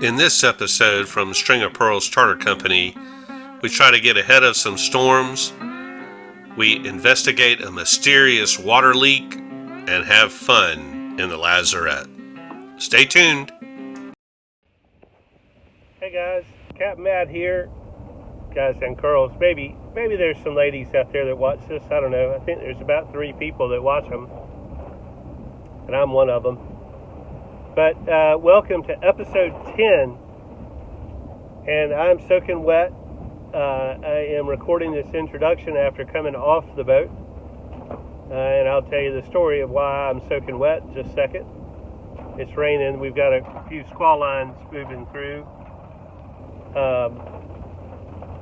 In this episode from String of Pearls Charter Company, we try to get ahead of some storms, we investigate a mysterious water leak, and have fun in the lazarette. Stay tuned. Hey guys, Captain Matt here. Guys and girls, maybe there's some ladies out there that watch this. I don't know. I think there's about 3 people that watch them, and I'm one of them. But welcome to episode 10, and I'm soaking wet. I am recording this introduction after coming off the boat, and I'll tell you the story of why I'm soaking wet in just a second. It's raining. We've got a few squall lines moving through.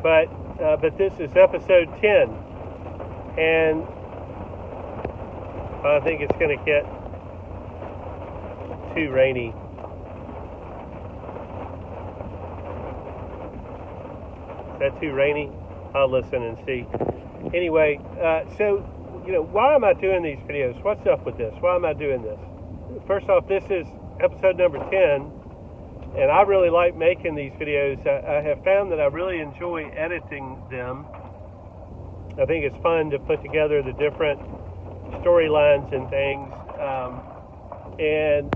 But this is episode 10, and I think it's going to get too rainy. Is that too rainy? I'll listen and see. Anyway, so, why am I doing these videos? What's up with this? Why am I doing this? First off, this is episode number 10. And I really like making these videos. I have found that I really enjoy editing them. I think it's fun to put together the different storylines and things. And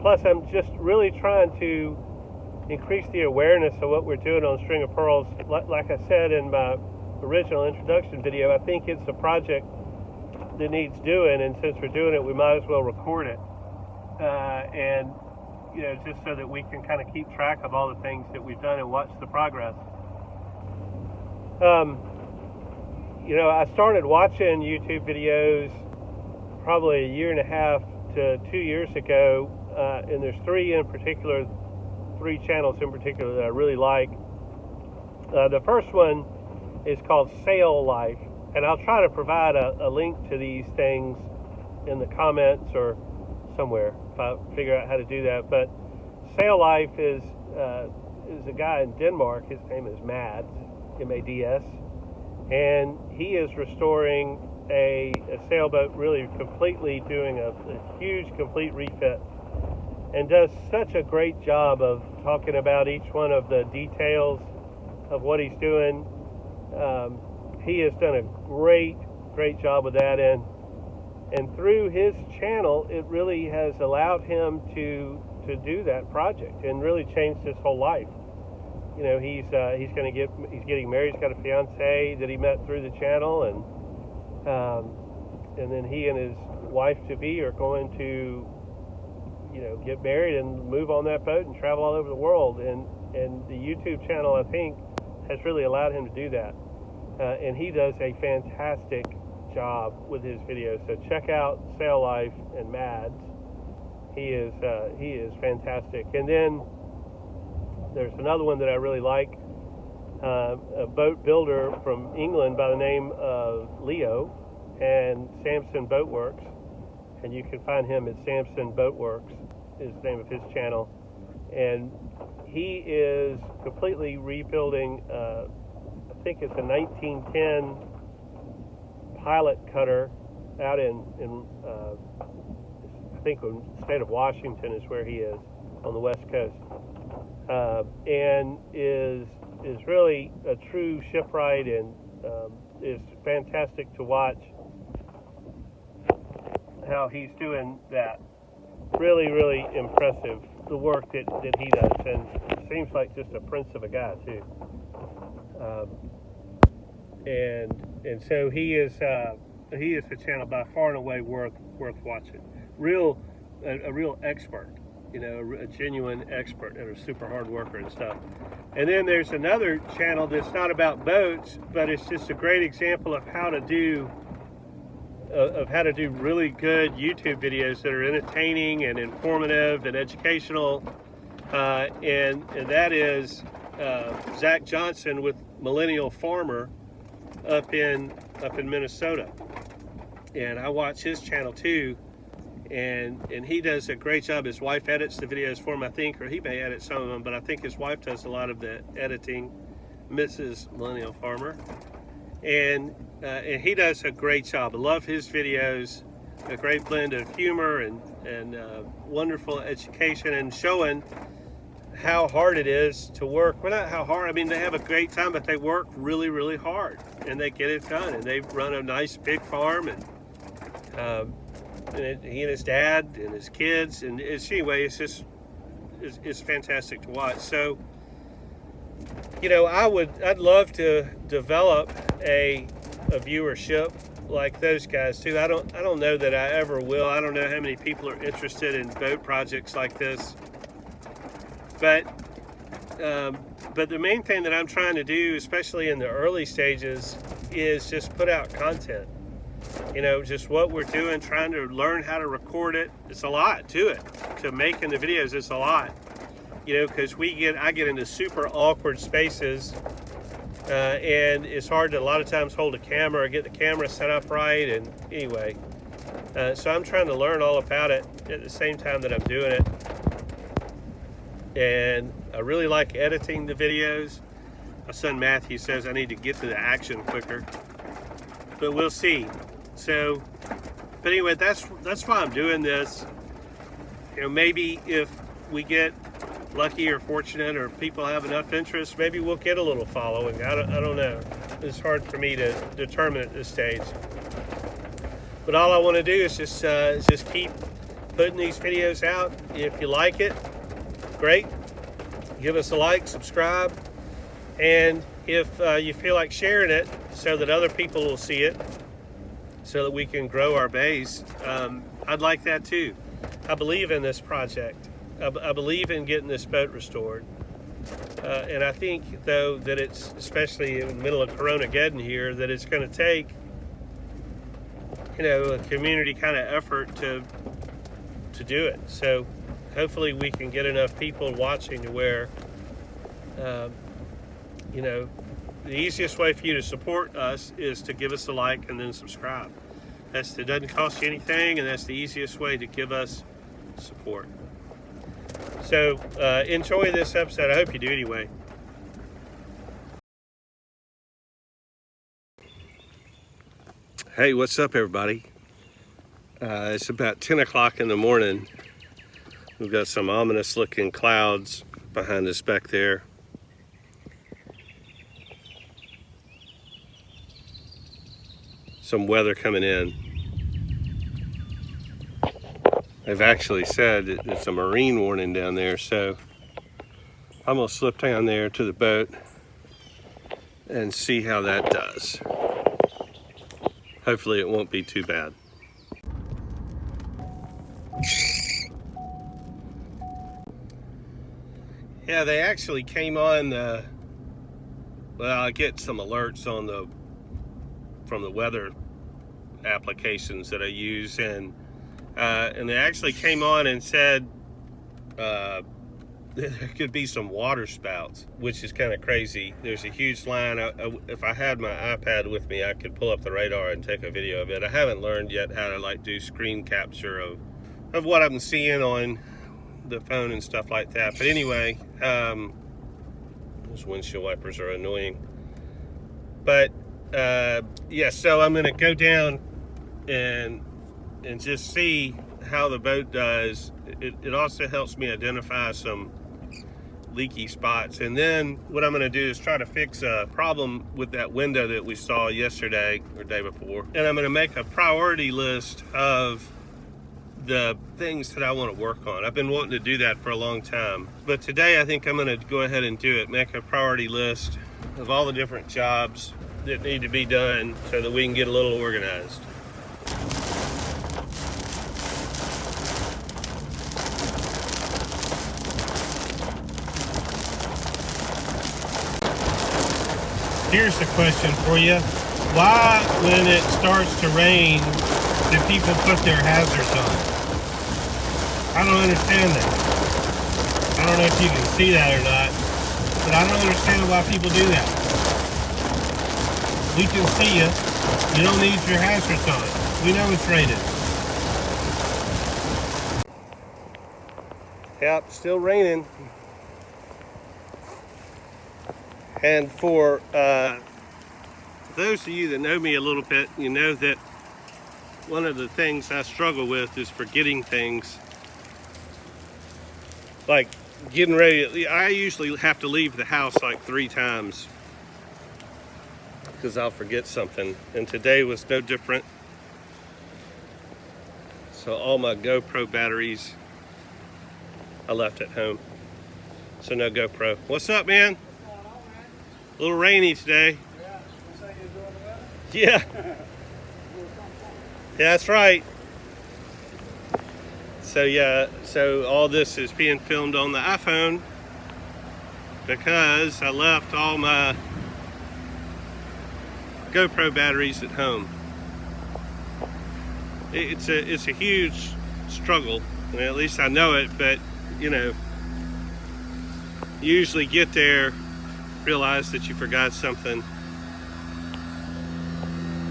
plus, I'm just really trying to increase the awareness of what we're doing on String of Pearls. Like I said in my original introduction video, I think it's a project that needs doing. And since we're doing it, we might as well record it. Just so that we can kind of keep track of all the things that we've done and watch the progress. I started watching YouTube videos probably a year and a half to 2 years ago, and there's 3 channels in particular that I really like. The first one is called Sail Life, and I'll try to provide a link to these things in the comments or somewhere if I figure out how to do that. But Sail Life is a guy in Denmark. His name is Mads, M-A-D-S, and he is restoring a sailboat, really completely doing a huge complete refit, and does such a great job of talking about each one of the details of what he's doing. He has done a great job with that, and through his channel, it really has allowed him to do that project and really changed his whole life. He's getting married. He's got a fiance that he met through the channel, and then he and his wife to be are going to, get married and move on that boat and travel all over the world. And the YouTube channel, I think, has really allowed him to do that. And he does a fantastic job with his videos. So check out Sail Life and Mads. He is fantastic. And then there's another one that I really like, a boat builder from England by the name of Leo, and Samson Boatworks, and you can find him at Samson Boatworks is the name of his channel. And he is completely rebuilding I think it's a 1910 pilot cutter out in I think the state of Washington is where he is, on the west coast, and is really a true shipwright, and is fantastic to watch how he's doing that. Really impressive, the work that he does, and seems like just a prince of a guy too. And so he is a channel by far and away worth watching. A real expert, a genuine expert, and a super hard worker and stuff. And then there's another channel that's not about boats, but it's just a great example of how to do really good YouTube videos that are entertaining and informative and educational. And that is Zach Johnson with Millennial Farmer up in Minnesota. And I watch his channel too. And he does a great job. His wife edits the videos for him, I think, or he may edit some of them, but I think his wife does a lot of the editing, Mrs. Millennial Farmer. And he does a great job. I love his videos. A great blend of humor and wonderful education, and showing how hard it is to work. Well, not how hard, I mean, they have a great time, but they work really, really hard, and they get it done, and they run a nice big farm, and he and his dad and his kids, and anyway, it's fantastic to watch. So, you know, I'd love to develop a viewership like those guys too. I don't know that I ever will. I don't know how many people are interested in boat projects like this, but the main thing that I'm trying to do, especially in the early stages, is just put out content. You know, just what we're doing, trying to learn how to record it. It's a lot to it, to making the videos. It's a lot, you know, because I get into super awkward spaces, and it's hard to a lot of times hold a camera or get the camera set up right. And anyway, so I'm trying to learn all about it at the same time that I'm doing it. And I really like editing the videos. My son Matthew says I need to get to the action quicker, but we'll see. So, but anyway, that's why I'm doing this. You know, maybe if we get lucky or fortunate, or people have enough interest, maybe we'll get a little following. I don't know. It's hard for me to determine at this stage. But all I want to do is just keep putting these videos out. If you like it, great. Give us a like, subscribe, and if you feel like sharing it so that other people will see it, so that we can grow our base, I'd like that too. I believe in this project. I believe in getting this boat restored. And I think, though, that it's, especially in the middle of Corona-geddon here, that it's going to take, you know, a community kind of effort to do it. So hopefully we can get enough people watching to where, you know, the easiest way for you to support us is to give us a like and then subscribe. It doesn't cost you anything, and that's the easiest way to give us support. So enjoy this episode. I hope you do anyway. Hey, what's up, everybody? It's about 10 o'clock in the morning. We've got some ominous looking clouds behind us back there. Some weather coming in. They've actually said that it's a marine warning down there, so I'm gonna slip down there to the boat and see how that does. Hopefully it won't be too bad. Yeah, they actually came on well, I get some alerts on from the weather applications that I use, and they actually came on and said there could be some water spouts, which is kind of crazy. There's a huge line. If I had my iPad with me, I could pull up the radar and take a video of it. I haven't learned yet how to do screen capture of what I'm seeing on the phone and stuff like that. But anyway, those windshield wipers are annoying. But yeah, so I'm gonna go down and just see how the boat does. It also helps me identify some leaky spots, and then what I'm going to do is try to fix a problem with that window that we saw yesterday or day before, and I'm going to make a priority list of the things that I want to work on. I've been wanting to do that for a long time, but today I think I'm going to go ahead and do it. Make a priority list of all the different jobs that need to be done so that we can get a little organized. Here's the question for you. Why, when it starts to rain, do people put their hazards on? I don't understand that. I don't know if you can see that or not, but I don't understand why people do that. We can see you. You don't need your hazards on. We know it's raining. Yep, still raining. And for those of you that know me a little bit, you know that one of the things I struggle with is forgetting things. Like getting ready. I usually have to leave the house like 3 times because I'll forget something, and today was no different. So all my GoPro batteries I left at home, so no GoPro. What's up, man? What's going on, man? A little rainy today. Yeah, looks like you're doing the weather. Yeah. Yeah, that's right. So yeah, so all this is being filmed on the iPhone because I left all my GoPro batteries at home. It's a huge struggle. I mean, at least I know it, but you know, you usually get there, realize that you forgot something,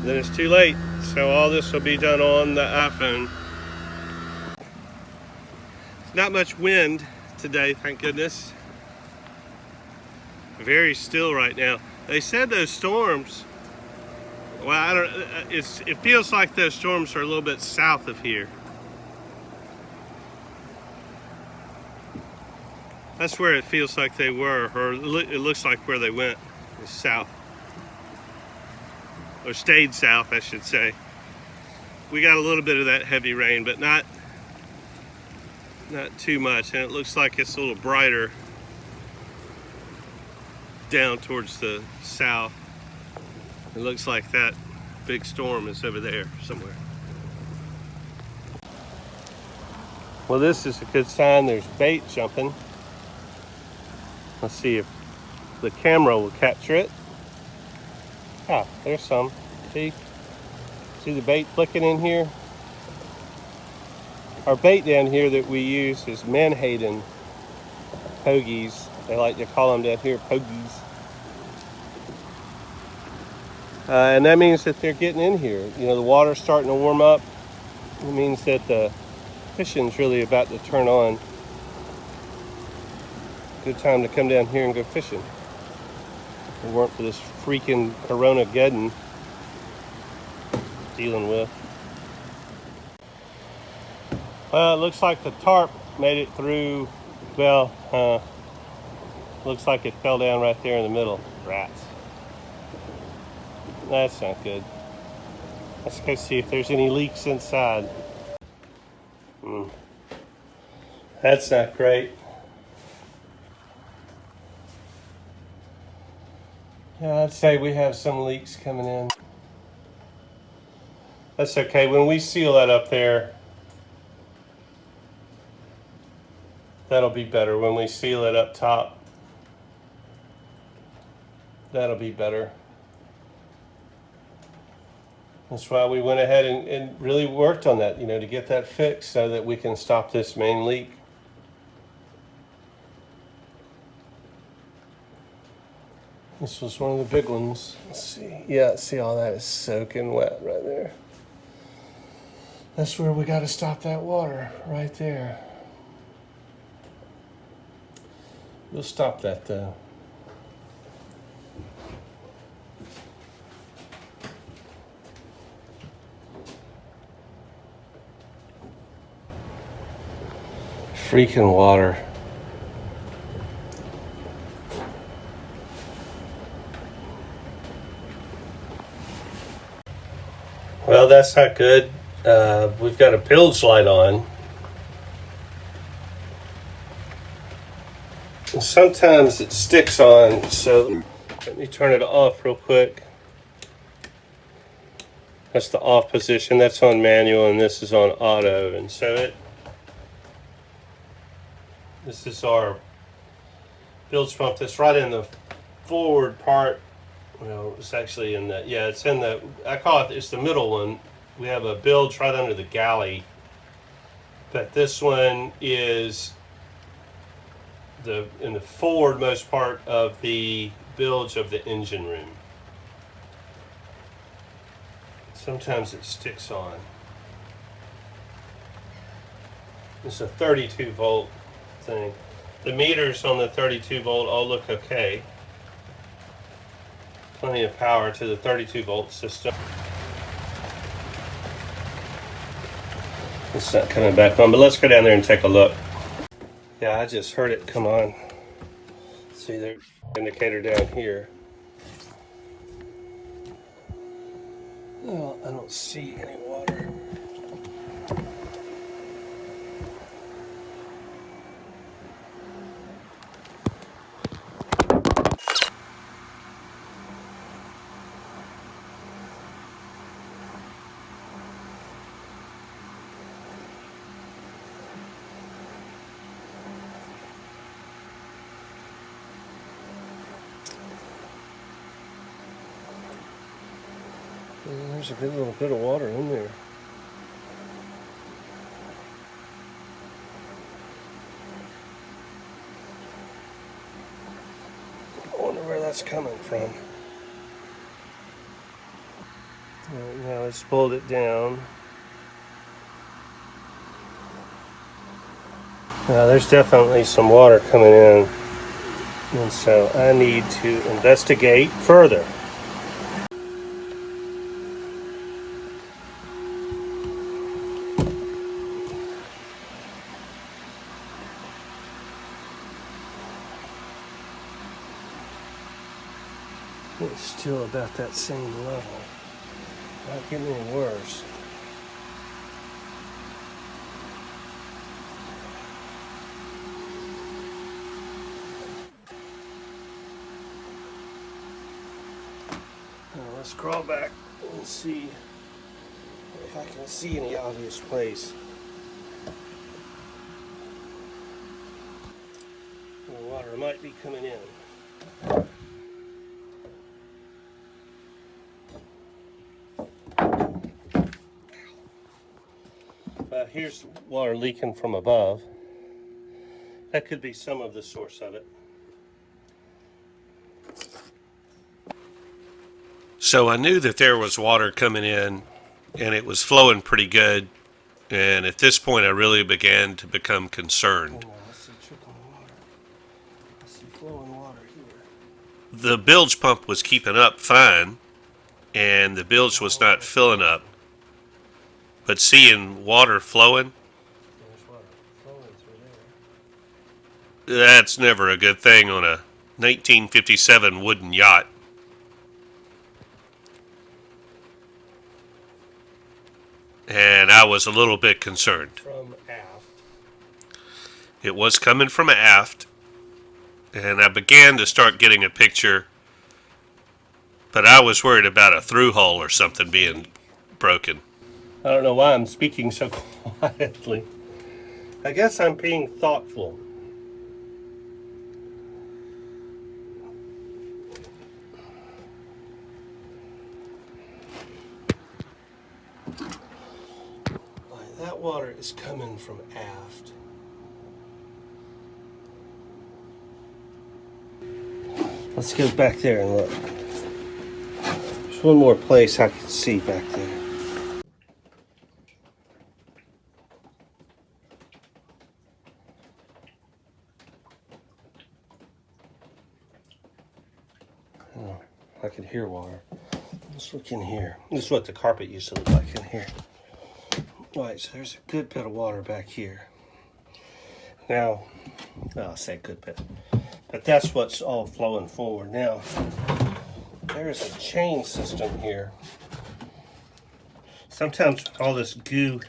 then it's too late. So all this will be done on the iPhone. Not much wind today, thank goodness. Very still right now. They said those storms, well, I don't. It feels like those storms are a little bit south of here. That's where it feels like they were, or it looks like where they went is south, or stayed south, I should say. We got a little bit of that heavy rain, but not too much, and it looks like it's a little brighter down towards the south. It looks like that big storm is over there somewhere. Well, this is a good sign. There's bait jumping. Let's see if the camera will capture it. Ah, there's some. See the bait flicking in here? Our bait down here that we use is menhaden pogies. They like to call them down here pogies. And that means that they're getting in here. You know, the water's starting to warm up. It means that the fishing's really about to turn on. Good time to come down here and go fishing. If it weren't for this freaking Corona-geddon dealing with. Well, it looks like the tarp made it through. Well, looks like it fell down right there in the middle. Rats. That's not good. Let's go see if there's any leaks inside. That's not great. Yeah, I'd say we have some leaks coming in. That's okay. When we seal that up there, that'll be better. When we seal it up top, that'll be better. That's why we went ahead and really worked on that, you know, to get that fixed so that we can stop this main leak. This was one of the big ones. Let's see. Yeah, see all that is soaking wet right there. That's where we got to stop that water, right there. We'll stop that though. Freaking water. Well, that's not good. We've got a bilge light on. And sometimes it sticks on, so let me turn it off real quick. That's the off position. That's on manual, and this is on auto. And so this is our bilge pump that's right in the forward part. Well, it's actually in the, yeah, it's in the, I call it, it's the middle one. We have a bilge right under the galley, but this one is in the forwardmost part of the bilge of the engine room. Sometimes it sticks on. It's a 32 volt thing. The meters on the 32 volt all look okay. Plenty of power to the 32 volt system. It's not coming back on, but let's go down there and take a look. Yeah, I just heard it come on. See, there's an indicator down here. Well, I don't see any water. There's a good little bit of water in there. I wonder where that's coming from. All right, now let's pulled it down. Now there's definitely some water coming in, and so I need to investigate further. It's still about that same level. Not getting any worse. Now let's crawl back and see if I can see any obvious place. The water might be coming in. Here's water leaking from above. That could be some of the source of it. So I knew that there was water coming in, and it was flowing pretty good. And at this point, I really began to become concerned. I see trickling water. I see flowing water here. The bilge pump was keeping up fine, and the bilge was not filling up. But seeing water flowing, that's never a good thing on a 1957 wooden yacht. And I was a little bit concerned. From aft. It was coming from aft, and I began to start getting a picture, but I was worried about a through hull or something being broken. I don't know why I'm speaking so quietly. I guess I'm being thoughtful. That water is coming from aft. Let's go back there and look. There's one more place I can see back there. Oh, I can hear water. Let's look in here. This is what the carpet used to look like in here. Alright, so there's a good bit of water back here. Now, well, I'll say good bit, but that's what's all flowing forward. Now, there's a chain system here. Sometimes all this goo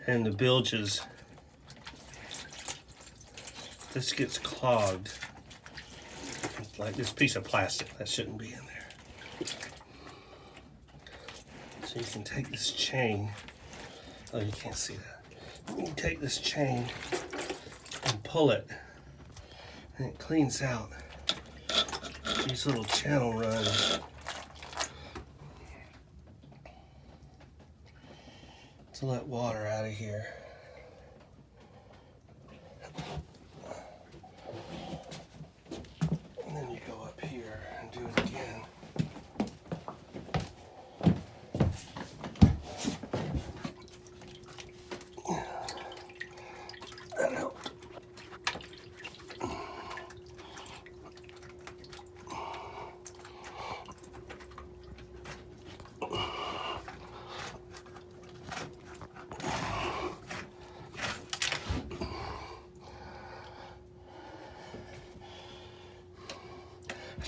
and the bilges, this gets clogged. Like this piece of plastic that shouldn't be in there. So you can take this chain. Oh, you can't see that. You can take this chain and pull it, and it cleans out these little channel runs. To let water out of here. And then you go up here and do it again. That helped.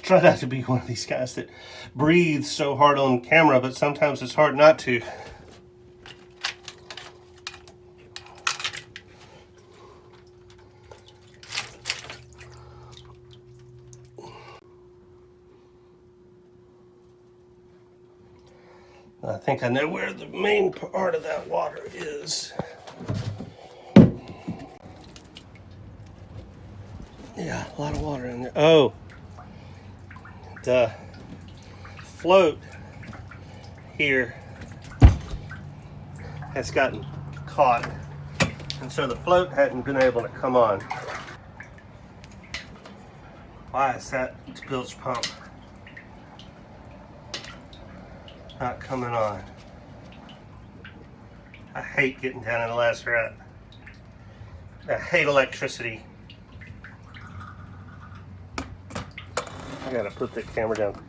try not to be one of these guys that breathes so hard on camera, but sometimes it's hard not to. I think I know where the main part of that water is. Yeah, a lot of water in there. Oh, the float here has gotten caught, and so the float hadn't been able to come on. Why is that bilge pump not coming on? I hate getting down in the last rut. I hate electricity. I gotta put the camera down.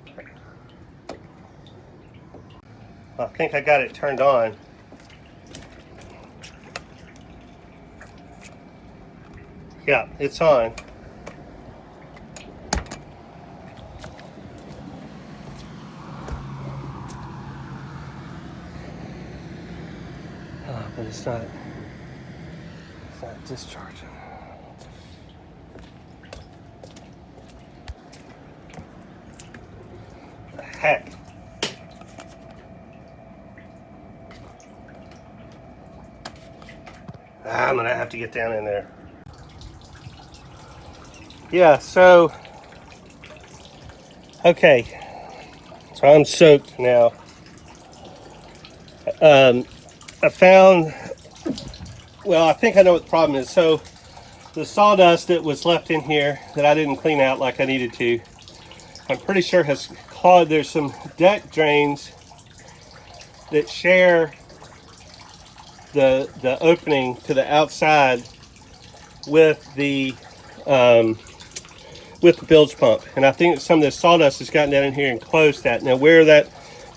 I think I got it turned on. Yeah, it's on. But it's not discharging. The heck? I'm gonna have to get down in there. Yeah, so okay. So I'm soaked now. I found, well, I think I know what the problem is. So the sawdust that was left in here that I didn't clean out like I needed to, I'm pretty sure has clogged. There's some deck drains that share the opening to the outside with the bilge pump, and I think some of the sawdust has gotten down in here and closed that. Now where that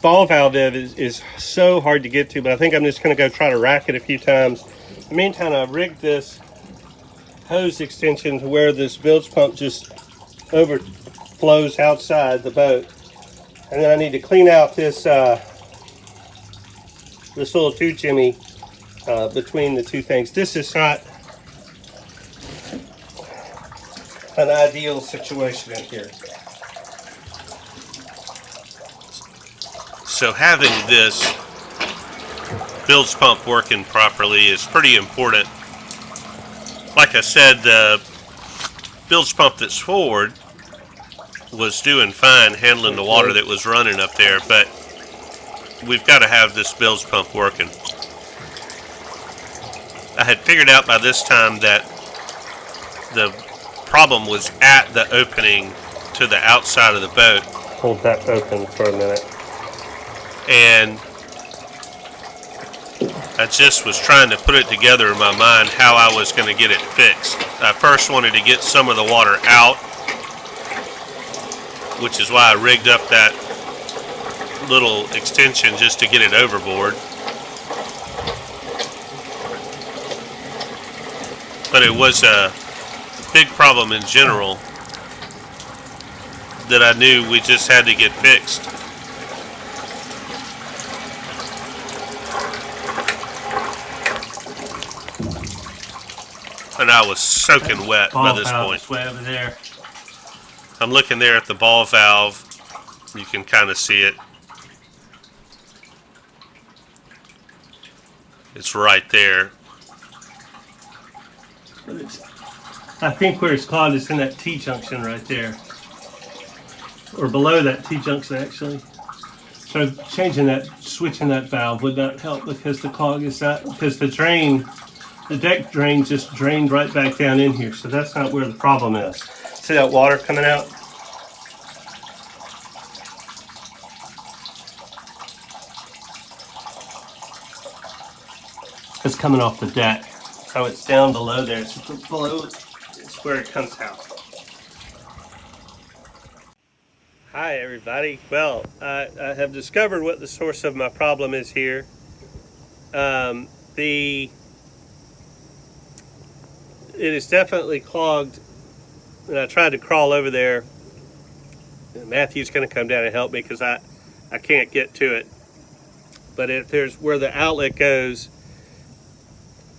ball valve is so hard to get to, but I think I'm just going to go try to rack it a few times. In the meantime, I rigged this hose extension to where this bilge pump just overflows outside the boat, and then I need to clean out this this little tube jimmy between the two things. This is not an ideal situation in here. So having this bilge pump working properly is pretty important. Like I said, the bilge pump that's forward was doing fine handling the water that was running up there, but we've got to have this bilge pump working. I had figured out by this time that the problem was at the opening to the outside of the boat. Hold that open for a minute. And I just was trying to put it together in my mind how I was going to get it fixed. I first wanted to get some of the water out, which is why I rigged up that little extension just to get it overboard. But it was a big problem in general that I knew we just had to get fixed. And I was soaking wet by this point. Way over there. I'm looking there at the ball valve. You can kind of see it. It's right there. I think where it's clogged is in that T-junction right there. Or below that T-junction, actually. So changing that, switching that valve would not help because the clog is that, because the drain, the deck drain just drained right back down in here. So that's not where the problem is. See that water coming out? It's coming off the deck. So it's down below there. It's below, it's where it comes out. Hi everybody. Well, I have discovered what the source of my problem is here. It is definitely clogged, and I tried to crawl over there Matthew's going to come down and help me because I can't get to it. But if there's where the outlet goes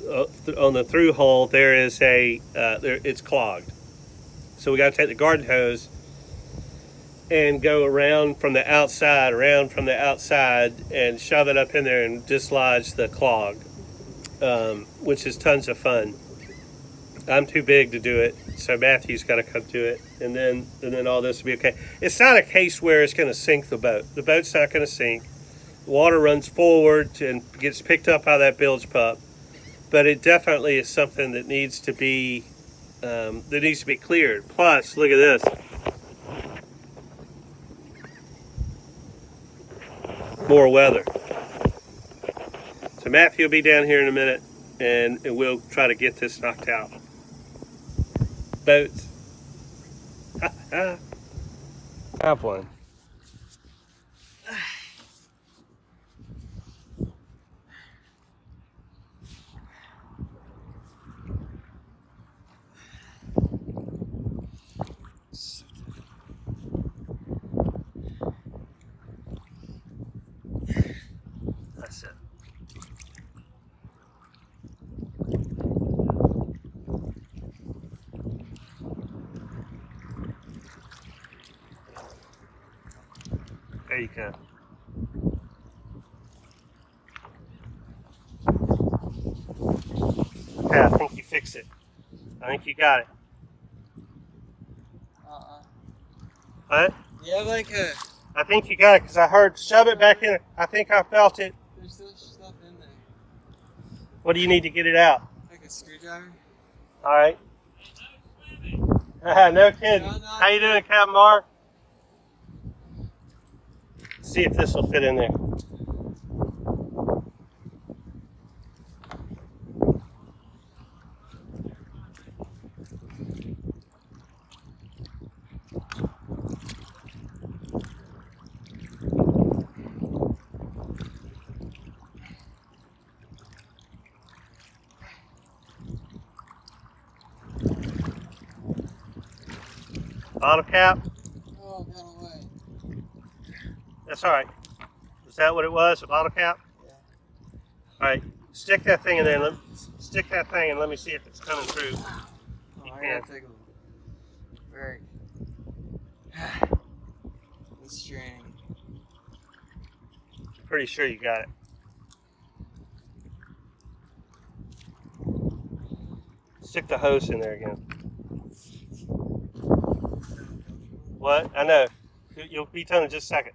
on the through hole, there is it's clogged. So we got to take the garden hose and go around from the outside, and shove it up in there and dislodge the clog, which is tons of fun. I'm too big to do it, so Matthew's got to come do it, and then all this will be okay. It's not a case where it's going to sink the boat. The boat's not going to sink. The water runs forward and gets picked up by that bilge pup, but it definitely is something that needs to be cleared. Plus, look at this. More weather. So Matthew will be down here in a minute, and we'll try to get this knocked out. Boats. Have one. That's it. There you go. Okay, I think you fixed it. I think you got it. What? You have like a. I think you got it because I heard shove it back in. I think I felt it. There's still stuff in there. What do you need to get it out? Like a screwdriver. All right. No kidding. No. How you doing, Captain Mark? See if this will fit in there. Bottle cap? Oh, got away. That's all right. Is that what it was? A bottle cap? Yeah. All right. Stick that thing in there. Stick that thing and let me see if it's coming through. Oh, I gotta take a break. It's straining. Pretty sure you got it. Stick the hose in there again. What? I know. You'll be done in just a second.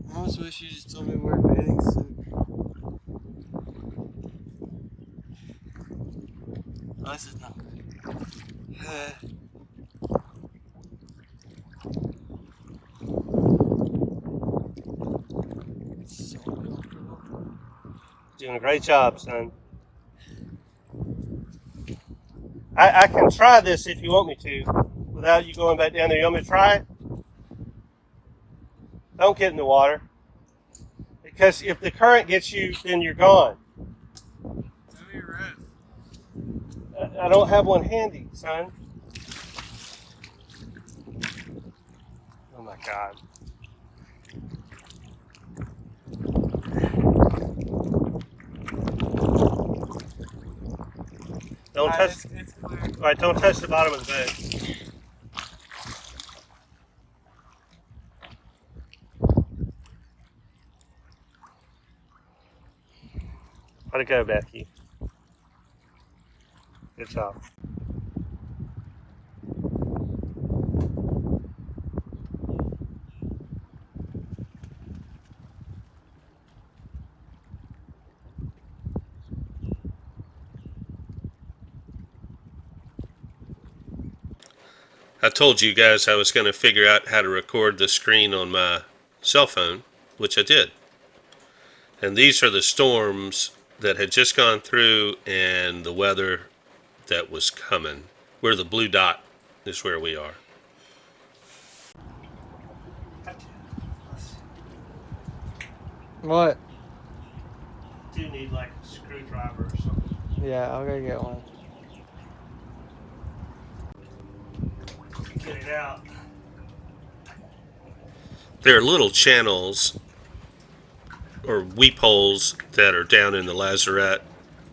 I almost wish you just told me where bathing suit. Oh, this is not good. So comfortable. Doing a great job, son. I can try this if you want me to, without you going back down there. You want me to try it? Don't get in the water. Because if the current gets you, then you're gone. Tell me your rep. I don't have one handy, son. Oh my God. Don't touch. It's clear. All right, don't touch the bottom of the boat. How'd it go, Becky? Good job. I told you guys I was going to figure out how to record the screen on my cell phone, which I did. And these are the storms that had just gone through and the weather that was coming. Where the blue dot is where we are. What? Do need like a screwdriver or something. Yeah, I'll go get one. Get it out. There are little channels or weep holes that are down in the lazarette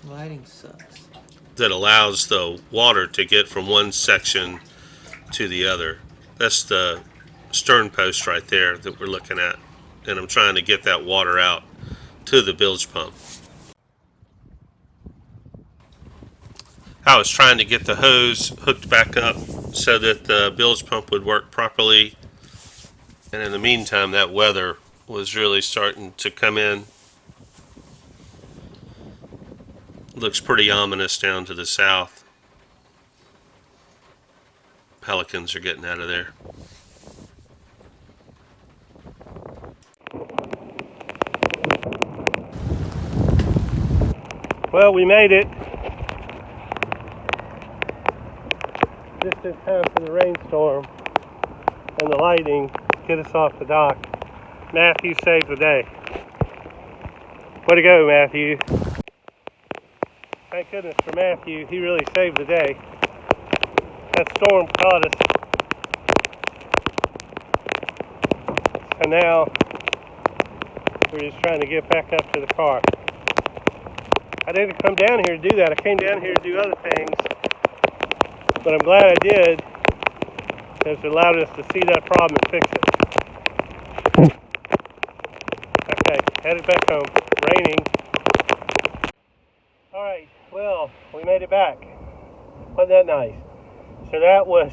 Lighting sucks. that allows the water to get from one section to the other. That's the stern post right there that we're looking at. And I'm trying to get that water out to the bilge pump. I was trying to get the hose hooked back up so that the bilge pump would work properly. And in the meantime, that weather was really starting to come in. Looks pretty ominous down to the south. Pelicans are getting out of there. Well, we made it. Just in time for the rainstorm and the lightning get us off the dock. Matthew saved the day. Way to go, Matthew. Thank goodness for Matthew. He really saved the day. That storm caught us. So now we're just trying to get back up to the car. I didn't come down here to do that. I came down here to do other things. But I'm glad I did, because it allowed us to see that problem and fix it. Okay, headed back home. Raining. Alright, well, we made it back. Wasn't that nice? So that was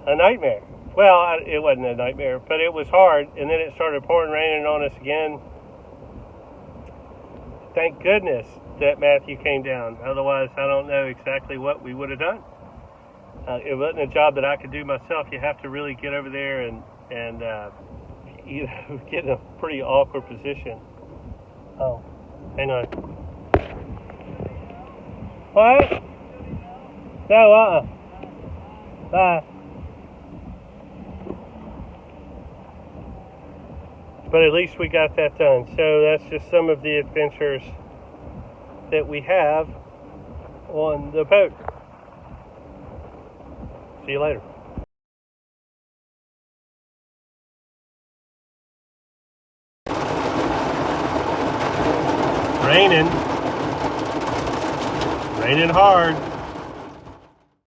a nightmare. Well, it wasn't a nightmare, but it was hard, and then it started pouring raining on us again. Thank goodness that Matthew came down. Otherwise, I don't know exactly what we would have done. It wasn't a job that I could do myself. You have to really get over there and you know, get in a pretty awkward position. Oh, hang on. What? No, Bye. But at least we got that done. So that's just some of the adventures that we have on the boat. See you later. Raining hard.